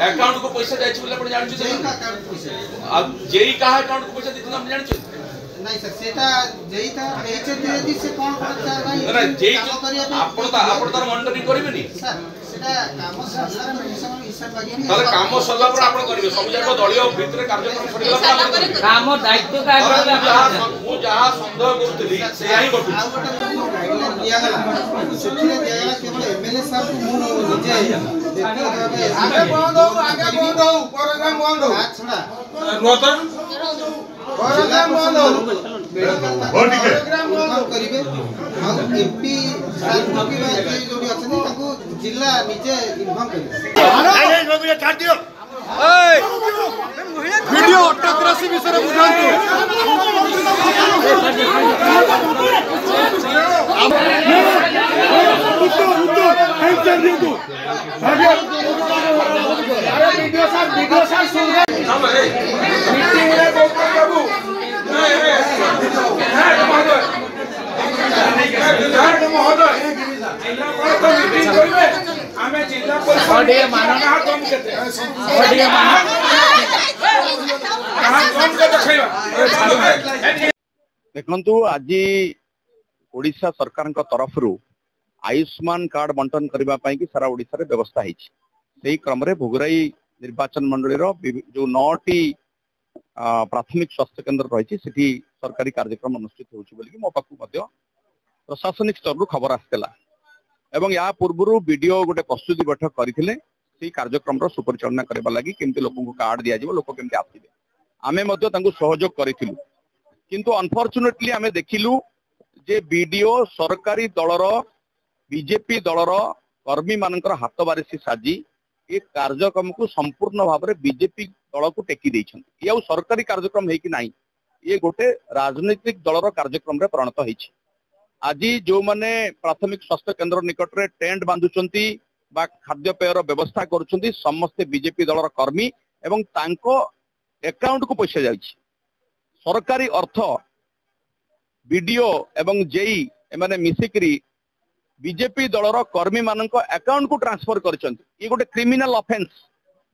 Account को पैसा जाय छी बोले आपण जानि छी अब जेई का अकाउंट को पैसा दितन हम जानि छी नहीं सर सेटा जेई था एचे यदि से कोन करता नहीं ना जेई आपण तार मॉनिटरिंग करबेनी सर सेटा काम सल्ला हिसाब लागिनी तार काम सल्ला पर आपण करबे सब जाको दलियो भितरे कार्यक्रम सडला पर काम दायित्व का मु जहा संदेह करतली से ही बटु गाइडलाइन दिया गला सेठी दिया गला केवल एमएलए साहब को मु निजे आगे बंद हो प्रोग्राम बंद हो छोड़ा नोतन प्रोग्राम बंद हो प्रोग्राम बंद करिवे और एमपी साल मुखी जोडी अछन ताको जिला निजे इन्फॉर्म करिवे नहीं छाड़ दियो ए वीडियो ऑटोक्रेसी विषय में बुझांतु अरे वीडियो साहब सुन रहे मीटिंग रे डॉक्टर बाबू महोदय मीटिंग करिवे हमें जिला परिषद मानना कम केते कम के देखैबा देखंतु आज ओडिशा सरकार तरफ रु आयुष्मान कार्ड बंटन करबा पई कि सारा ओडिशा रे व्यवस्था हिची सेही क्रम रे भोगराई निर्वाचन मंडली रो जो 9टी प्राथमिक स्वास्थ्य केन्द्र रही सेठी सरकारी कार्यक्रम अनुष्ठित होउची बोली मो पाखु मध्य प्रशासनिक स्तर रु खबर आस्तेला एवं या पूर्व वीडियो गोटे प्रस्तुति बैठक करथिले सेही कार्यक्रम रो सुपरिचालना करबा लागि केमति लोकन को कार्ड दिया जिवो लोक केमति आथिबे आमे मध्य तांको सहयोग करिथिलु किंतु अनफॉर्चुनेटली आमे देखिलु जे वीडियो सरकारी दलर बीजेपी दलर कर्मी मानकर हाथ बारिशी साजी ये कार्यक्रम को संपूर्ण भाव में बीजेपी दल को टेकी देइछन ये सरकारी कार्यक्रम है कि नहीं ये गोटे राजनीतिक दलर कार्यक्रम रे परिणत होइछि आज जो माने प्राथमिक स्वास्थ्य केन्द्र निकट रे टेंट बांधुचंती बा खाद्य पेयर व्यवस्था करुचंती समस्त बीजेपी दलर कर्मी एवं तांको अकाउंट को पैसा जाइछि सरकारी अर्थ वीडियो एवं जेई एमाने मिसिकरी बीजेपी दलर कर्मी मानक अकाउंट को ट्रांसफर करछंती ये गोटे क्रिमिनल ऑफेंस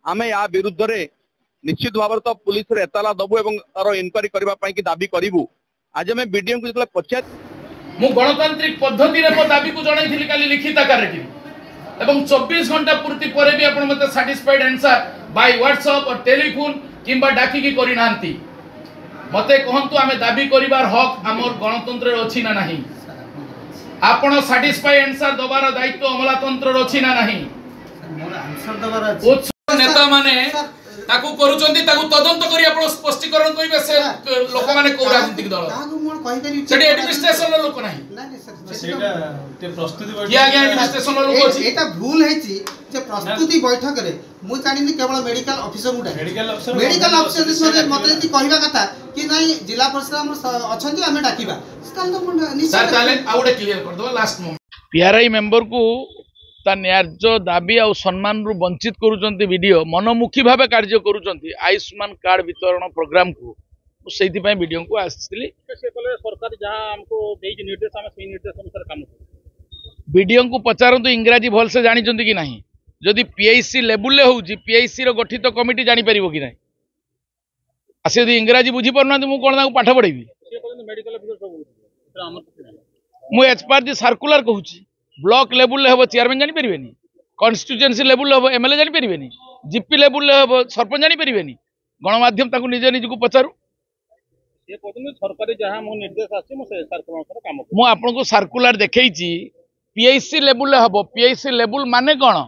आमे या विरुद्ध रे निश्चित भाव तो पुलिस रे एतला दबु एवं तार इंक्वायरी करबा पई कि दाबी करिवु आज हमें वीडियो को जतले पछे मु गणतांत्रिक पद्धति रे मो दाबी को जणाइथिली काली लिखित आकार रे एवं 24 घंटा पूर्ति परे भी आपण मते सैटिस्फाइड आंसर बाय व्हाट्सएप और टेलीफोन किंबा डाकी की करि नांती मते कहंतु आमे दाबी करिवार हक हमर गणतंत्र रे अछि ना नाही आपण सैटिस्फाइड आंसर दबार दायित्व अमलातंत्र रे अछि ना नाही मोर आंसर दबार अछि नेता माने ताकू करूचंती ताकू तदंत करी आपण स्पष्टीकरण करिवे से लोक माने को राजनीतिक दल ताकू मोर कहि करी सेठी एडमिनिस्ट्रेशन रो लोक नाही नहीं सर सेटा ते प्रस्तुति बैठक किया गया एडमिनिस्ट्रेशन रो लोक अछि एटा भूल हेछि जे प्रस्तुति बैठक रे मु जानिनी केवल मेडिकल ऑफिसर उडा मेडिकल ऑफिसर से मते यदि कहिबा कथा कि नहीं जिला परिषद हम अछंती हमें डाकिबा स्टाल तो निश्चित सर ताले आउडे क्लियर कर दो लास्ट मोमेंट पीआरआई मेंबर को ता न्याय्य दाबी और सम्मान रु वंचित करूचंती वीडियो मनमुखी भावे कार्य करूचंती आयुष्मान कार्ड वितरण प्रोग्राम को सेति पय वीडियो को आस्थिली से कले सरकार जहां हमको देई निर्देश हम से निर्देश अनुसार काम वीडियो को पचारंतु इंग्रजी भल से जानि चंती कि नहीं जदि पीआईसी लेवल ले होउची पीआईसी रो गठित कमिटी जानि परिबो कि नहीं आसे यदि इंग्रजी बुझी परना मु कोन ताको पाठ पढेबी से कले मेडिकल ऑफिसर सब हमर मु एज पर दी सर्कुलर कहूची ब्लॉक लेवल ले हबो चेयरमैन जानि परिबेनी कॉन्स्टिट्यूएंसी लेवल ले हबो एमएलए जानि परिबेनी जीपी लेवल ले हबो सरपंच जानि परिबेनी गणमाध्यम ताको निज निज को पचारू ये कहते सरकारी जहां मो निर्देश आछि मो से सर्कुलर अनुसार काम मु आपन को सर्कुलर देखैची पीआईसी लेवल ले हबो पीआईसी लेवल माने कोन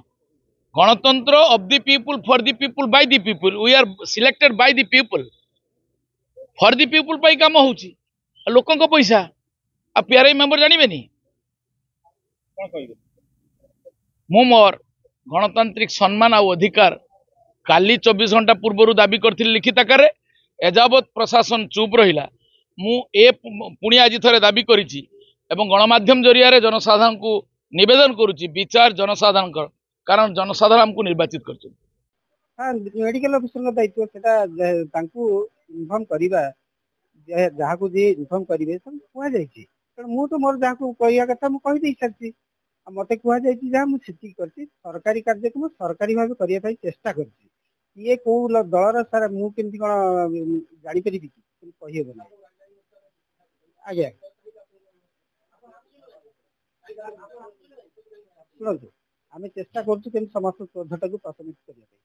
गणतंत्र of the people for the people by the people we are selected by the people for the people पई काम होउची लोकन को पैसा आ पीआरआई मेंबर जानिबेनी कोन कहिबे मु मोर गणतांत्रिक सम्मान आ अधिकार काली 24 घंटा पूर्व दाबी करथिल लिखित आकार एजावत प्रशासन चुप रहिला मु ए पुणी आज थरे दाबी करिछि एवं गणमाध्यम जरिया रे जनसाधारण को निवेदन करुछि विचार जनसाधारण कारण जनसाधारण हमको निर्वाचित करछन हां मेडिकल ऑफिसर का दायित्व सेटा तांकू इन्फॉर्म करिबा जहा को जे इन्फॉर्म करिवे सब कोआ जायछि ତେଣୁ ମୁଁ ତ ମୋର ଯାହାକୁ କହିବା କଥା ମୁଁ କହିଦେଇ ସାରିଛି। ଆଉ ମତେ କୁହାଯାଇଛି ଯାହା ମୁଁ ସେତିକି କରିଛି। ସରକାରୀ କାର୍ଯ୍ୟକୁ ମୁଁ ସରକାରୀ ଭାବେ କରିବା ପାଇଁ ଚେଷ୍ଟା କରିଛି। କିଏ କୋଉ ଦଳର ସାର୍ ମୁଁ କେମିତି କଣ ଜାଣିପାରିବି କି କହିହେବ ନାହିଁ। ଆଜ୍ଞା ଶୁଣନ୍ତୁ, ଆମେ ଚେଷ୍ଟା କରୁଛୁ କେମିତି ସମସ୍ତ କ୍ରୋଧଟାକୁ ପ୍ରଶମିତ କରିବା ପାଇଁ।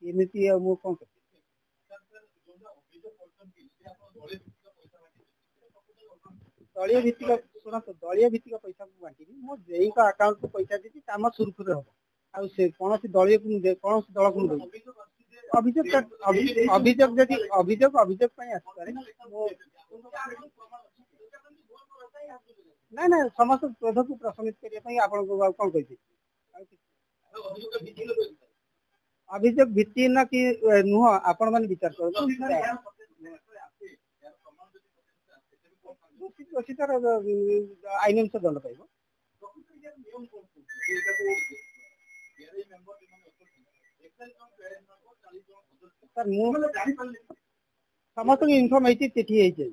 ଏମିତି ଆଉ ମୁଁ କଣ କରିବି? ଦଳୀୟ ଭିତ୍ତିକ ଶୁଣନ୍ତୁ, ଦଳୀୟ ଭିତ୍ତିକ ପଇସା ମୁଁ ବାଣ୍ଟିବି। ମୁଁ ଯେଇଙ୍କ ଆକାଉଣ୍ଟକୁ ପଇସା ଦେଇଛି କାମ ସୁରୁଖୁରୁରେ ହବ। ଆଉ ସେ କୌଣସି ଦଳୀୟକୁ କୌଣସି ଦଳକୁ ମୁଁ ଦେବି ଅଭିଯୋଗ ଯଦି ଅଭିଯୋଗ ପାଇଁ ଆସିପାରେ। ନାଇଁ ନାଇଁ, ସମସ୍ତ କ୍ରୋଧକୁ ପ୍ରଶମିତ କରିବା ପାଇଁ ଆପଣଙ୍କୁ ଆଉ କଣ କହିବି? ଅଭିଯୋଗ ଭିତ୍ତିହୀନ କି ନୁହଁ ଆପଣ ମାନେ ବିଚାର କରନ୍ତୁ। ଦୋଷୀ ତାର ଆଇନ ଅନୁସାରେ ଦଣ୍ଡ ପାଇବ। ସାର୍ ମୁଁ ସମସ୍ତଙ୍କୁ ଇନଫର୍ମ ହେଇଛି, ଚିଠି ହେଇଛି।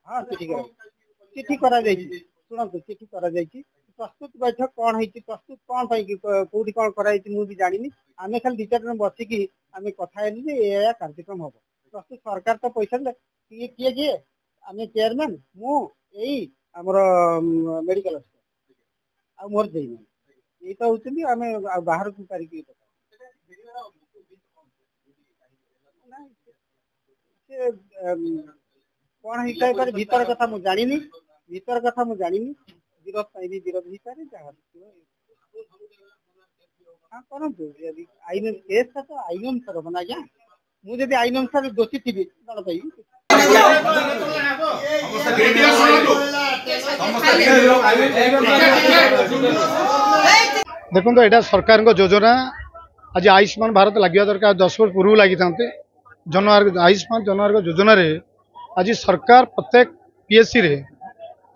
ହଁ ଚିଠି କରାଯାଇଛି। ଶୁଣନ୍ତୁ, ଚିଠି କରାଯାଇଛି। ପ୍ରସ୍ତୁତ ବୈଠକ କଣ ହେଇଛି, ପ୍ରସ୍ତୁତ କଣ ପାଇଁ କୋଉଠି କଣ କରାଯାଇଛି ମୁଁ ବି ଜାଣିନି। ଆମେ ଖାଲି 2-4 ଜଣ ବସିକି ଆମେ କଥା ହେଲୁ ଯେ ଏଇଆ କାର୍ଯ୍ୟକ୍ରମ ହବ। ପ୍ରସ୍ତୁତ ସରକାର ତ ପଇସା ଦେଲେ। କିଏ ଆମେ ଚେୟାରମ୍ୟାନ, ମୁଁ ଏଇ ଆମର ମେଡିକାଲ ଅଫିସର ଆଉ ମୋର ଦେଇନାହିଁ। ଏଇ ତ ହଉଛନ୍ତି ଆମେ ଆଉ ବାହାରକୁ ପାରିକି କଣ ହେଇଥାଇପାରେ ଭିତର କଥା ମୁଁ ଜାଣିନି। ବିରୋଧ ପାଇଁ ବି ବିରୋଧ ହେଇପାରେ। ଯାହା ହଁ କରନ୍ତୁ, ଆଇନ କେସ୍ଟା ତ ଆଇନ ଅନୁସାରେ ହବ ନା ଆଜ୍ଞା। ମୁଁ ଯଦି ଆଇନ ଅନୁସାରେ ଦୋଷୀ ଥିବି ଦଣ୍ଡ ପାଇବି। देखो यहाँ सरकार योजना आज आयुष्मान भारत लगे दरकार 10 वर्ष पूर्व लगी था जन आयुष्मान जन आरोग्य योजना रे आज सरकार प्रत्येक पीएससी रे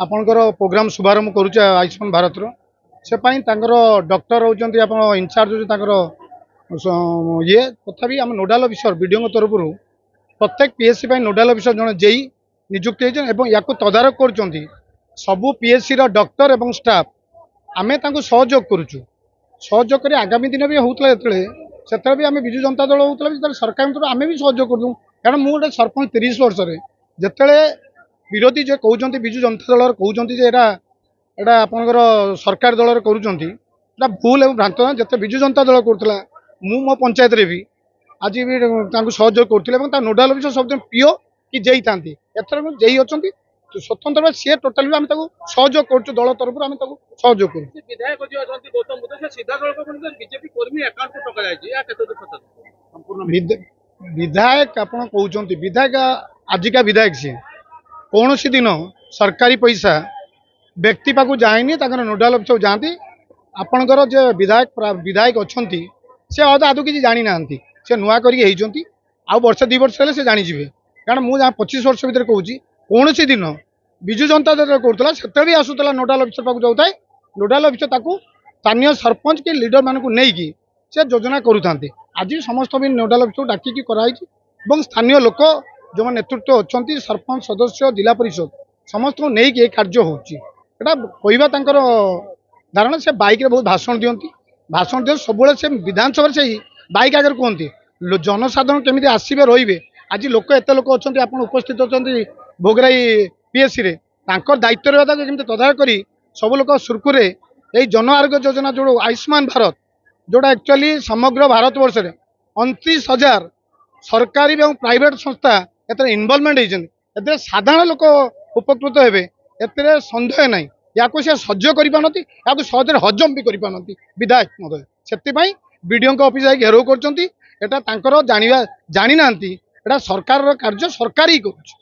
आपणकर प्रोग्राम शुभारंभ करुचे आयुष्मान भारत से डॉक्टर होती इनचार्ज ये तथापि आम नोडाल अफिसर बीडीओ तरफ प्रत्येक पीएससी नोडाल अफिसर जन जेई नियुक्त होती या तदारख कर सबू पीएससी डॉक्टर और स्टाफ आम सहयोग करुचु। सहयोग कर आगामी दिन भी होता से भी आम विजु जनता दल होता सरकार आम भी सहयोग करूँ। कारण मुझे सरपंच 30 वर्ष जिते विरोधी जो कहते विजु जनता दल कहते यहाँ आपंकर सरकार दल कर भूल और भ्रांत जिते विजु जनता दल करूला मु मो पंचायत रे भी आज भी सहयोग करुँचे। नोडाल अफिसर सब पीओ कि जेई था एथर जेई अच्छा स्वतंत्र सी टोटाल भी आम सहयोग कर दल तरफ आम सहयोग कर विधायक गौतम बुद्ध से सीधा बीजेपी कर्मी अकाउंट को टका विधायक आप कहते विधायक आजिका विधायक सी कौन सी दिन सरकारी पैसा व्यक्ति पाक जाए नोडाल अफिसर जाती आपणकर जो विधायक अच्छा सी अदा आदौ किसी जानी ना सी नुआ कर वर्ष 2 वर्ष से जानीजे। कारण मुझे 25 वर्ष भर कहूँ कौन सी दिन विजु जनता दल करूला से भी आसूला नोडाल अफिसर पाक जाए नोडाल अफिसर स्थानीय सरपंच के लीडर मान नहीं से योजना करूँ। आज समस्त भी नोडाल अफिसर डाकिकी कराई स्थानीय लोक जो नेतृत्व अच्छा सरपंच सदस्य जिला परिषद समस्त को नहीं ये कार्य होगा कहवा धारणा से बाइक रे बहुत भाषण दिखती सब से विधानसभा से बाइक आगे कहते जनसाधारण केमी आसवे रे आज लोक एत लोक अच्छा आप उपस्थित अच्छा भोगराई पीएससी रे दायित्व रहा केमी तदारख कर सब लोक सुरखुरे यही जन आरोग्य योजना जो आयुष्मान भारत जोटा एक्चुअली समग्र भारत वर्ष 29,000 सरकारी और प्राइवेट संस्था इनवॉल्वमेंट होती साधारण लोक उपकृत हे सन्देह ना या सह्य कर सहज हजम भी कर विधायक महोदय से बीडीओ ऑफिस घेराव कर जानी ना सरकार कार्य सरकार ही करुच्ची।